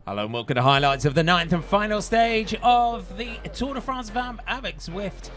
Hello and welcome to highlights of the 9th and final stage of the Tour de France Femmes avec Zwift.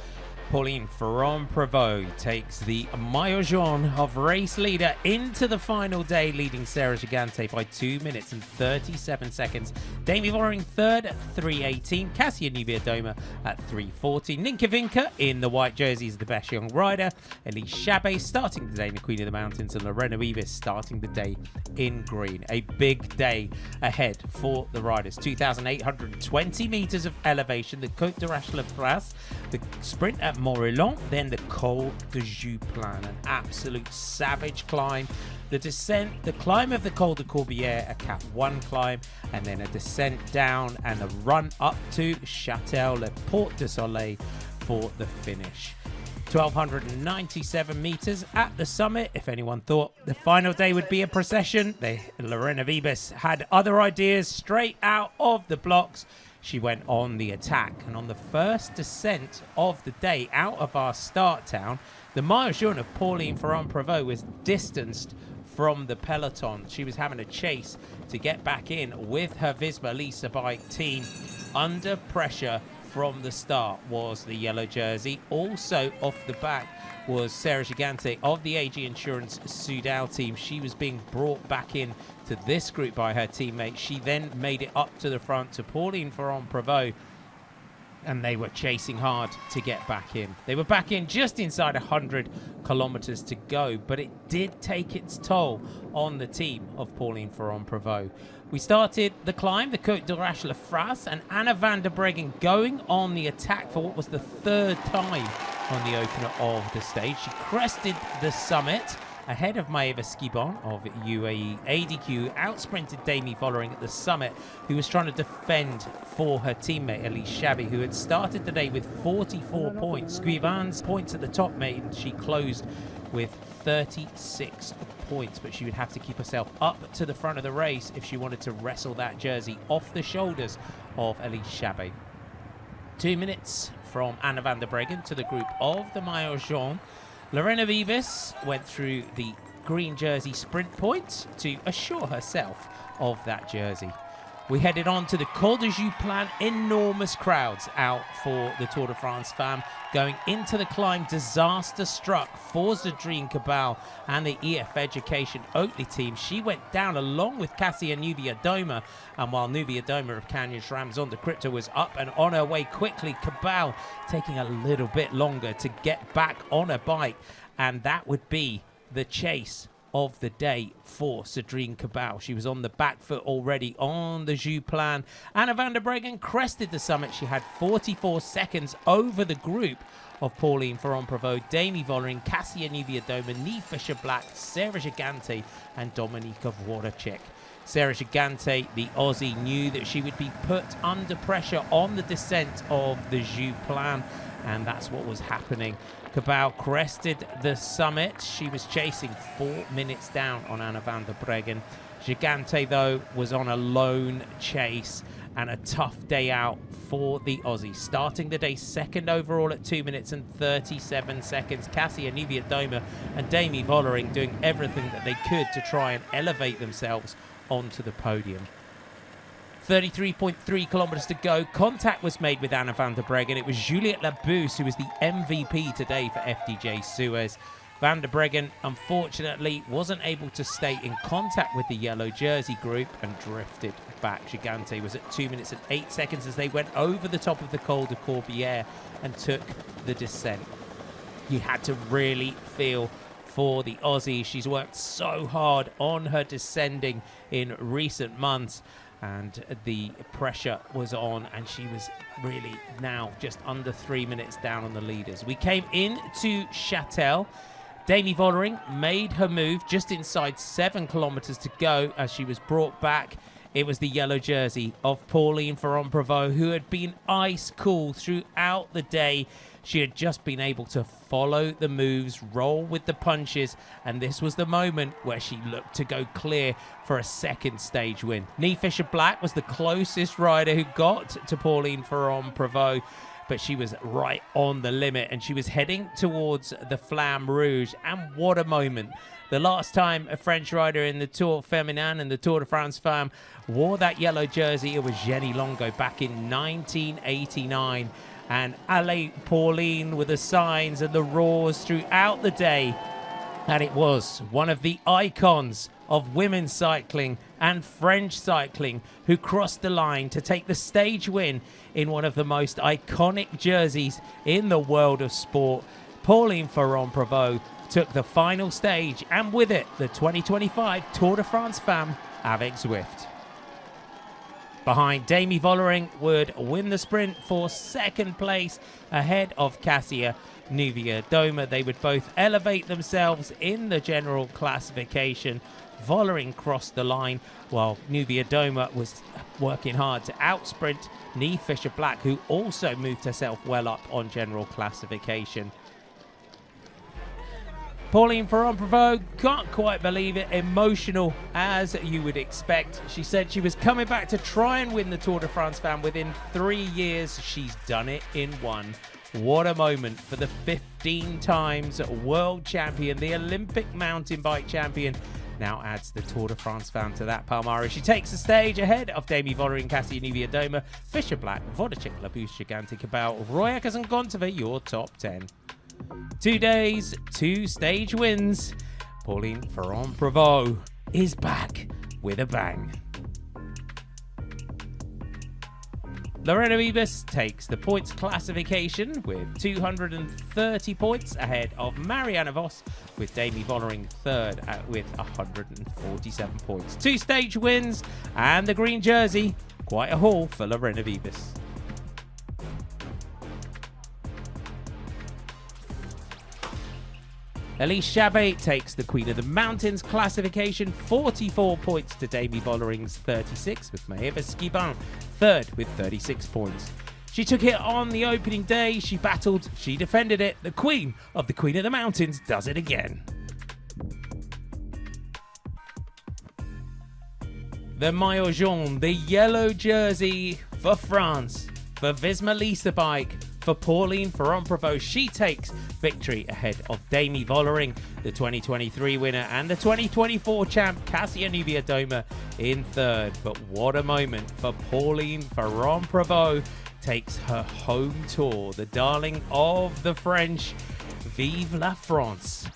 Pauline Ferrand-Prévot takes the maillot jaune of race leader into the final day, leading Sarah Gigante by 2 minutes and 37 seconds. Demi Vollering third at 3:18. Kasia Niewiadoma at 3:40. Ninka Vinca in the white jersey is the best young rider. Elise Chabet starting the day in the Queen of the Mountains, and Lorena Wiebes starting the day in green. A big day ahead for the riders. 2,820 metres of elevation. The Côte d'Arche-la-Frasse, the sprint at Morillon, then the Col de Joux-Plane, an absolute savage climb. The descent, the climb of the Col de Corbière, a Cap 1 climb, and then a descent down and a run up to Châtel, Le Porte du Soleil for the finish. 1,297 metres at the summit. If anyone thought the final day would be a procession, Lorena Wiebes had other ideas. Straight out of the blocks, she went on the attack, and on the first descent of the day out of our start town, the maillot jaune of Pauline Ferrand-Prévot was distanced from the peloton. She was having a chase to get back in with her Visma Lisa bike team. Under pressure from the start was the yellow jersey. Also off the back was Sarah Gigante of the AG Insurance Soudal team. She was being brought back in to this group by her teammate. She then made it up to the front to Pauline Ferrand-Prévot, and they were chasing hard to get back in. They were back in just inside 100 kilometers to go, but it did take its toll on the team of Pauline Ferrand-Prévot. We started the climb, the Côte d'Arche-la-Frasse, and Anna van der Breggen going on the attack for what was the third time on the opener of the stage. She crested the summit ahead of Maeva Skibon of UAE. ADQ outsprinted Demi Vollering at the summit, who was trying to defend for her teammate Elise Chabet, who had started the day with 44 points. Guivan's points at the top made she closed with 36 points, but she would have to keep herself up to the front of the race if she wanted to wrestle that jersey off the shoulders of Elise Chabet. 2 minutes from Anna van der Breggen to the group of the maillot jaune. Lorena Wiebes went through the green jersey sprint point to assure herself of that jersey. We headed on to the Col de Joux-Plane. Enormous crowds out for the Tour de France Femmes. Going into the climb, disaster struck for Zadrine Cabal and the EF Education Oatly team. She went down along with Kasia Niewiadoma, and while Niewiadoma of Canyon Ramzon de Crypto was up and on her way quickly, Cabal taking a little bit longer to get back on her bike, and that would be the chase of the day for Zadrine Cabal. She was on the back foot already on the Joux-Plane. Anna van der Breggen crested the summit. She had 44 seconds over the group of Pauline Ferrand-Prévot, Demi Vollering, Kasia Niewiadoma, Niamh Fisher-Black, Sarah Gigante, and Dominika Włodarczyk. Sarah Gigante, the Aussie, knew that she would be put under pressure on the descent of the Joux-Plane, and that's what was happening. Cabal crested the summit. She was chasing 4 minutes down on Anna van der Breggen. Gigante, though, was on a lone chase, and a tough day out for the Aussie. Starting the day second overall at 2 minutes and 37 seconds. Kasia Niewiadoma and Demi Vollering doing everything that they could to try and elevate themselves onto the podium. 33.3 kilometers to go. Contact was made with Anna van der Breggen. It was Juliette Labousse who was the MVP today for FDJ Suez. Van der Breggen, unfortunately, wasn't able to stay in contact with the yellow jersey group and drifted back. Gigante was at 2 minutes and 8 seconds as they went over the top of the Col de Corbière and took the descent. You had to really feel for the Aussie. She's worked so hard on her descending in recent months, and the pressure was on, and she was really now just under 3 minutes down on the leaders. We came into Châtel. Demi Vollering made her move just inside 7 kilometers to go as she was brought back. It was the yellow jersey of Pauline Ferrand-Prévot, who had been ice cool throughout the day. She had just been able to follow the moves, roll with the punches, and this was the moment where she looked to go clear for a second stage win. Niamh Fisher-Black was the closest rider who got to Pauline Ferrand-Prévot. but she was right on the limit, and she was heading towards the Flamme Rouge. And what a moment. The last time a French rider in the Tour Féminin and the Tour de France Femmes wore that yellow jersey, it was Jenny Longo back in 1989. And Allez Pauline with the signs and the roars throughout the day. And it was one of the icons of women's cycling and French cycling who crossed the line to take the stage win in one of the most iconic jerseys in the world of sport. Pauline Ferrand-Prévot took the final stage, and with it, the 2025 Tour de France Femmes avec Zwift. Behind, Demi Vollering would win the sprint for second place ahead of Kasia Niewiadoma. They would both elevate themselves in the general classification. Vollering crossed the line while Niewiadoma was working hard to outsprint Niamh Fisher-Black, who also moved herself well up on general classification. Pauline Ferrand-Prévot can't quite believe it, emotional as you would expect. She said she was coming back to try and win the Tour de France Femmes within 3 years. She's done it in one. What a moment for the 15 times world champion, the Olympic mountain bike champion. Now adds the Tour de France Femmes to that palmarès. She takes the stage ahead of Demi Vollering, Kasia Niewiadoma, Fisher-Black, Vodacek, Labouche, Gigante, Cabal, Royakas and Gontova, your top 10. 2 days, 2 stage wins. Pauline Ferrand-Prévot is back with a bang. Lorena Wiebes takes the points classification with 230 points ahead of Marianne Vos, with Demi Vollering third with 147 points. 2 stage wins and the green jersey. Quite a haul for Lorena Wiebes. Elise Chabet takes the Queen of the Mountains classification, 44 points to Demi Vollering's 36, with Maëva Skibin third with 36 points. She took it on the opening day, she battled, she defended it. The Queen of the Mountains does it again. The Maillot Jaune, the yellow jersey for France, for Visma Lease bike, for Pauline Ferrand-Prévot. She takes victory ahead of Demi Vollering, the 2023 winner, and the 2024 champ Kasia Niewiadoma in third. But what a moment for Pauline Ferrand-Prévot. Takes her home tour, the darling of the French. Vive la France.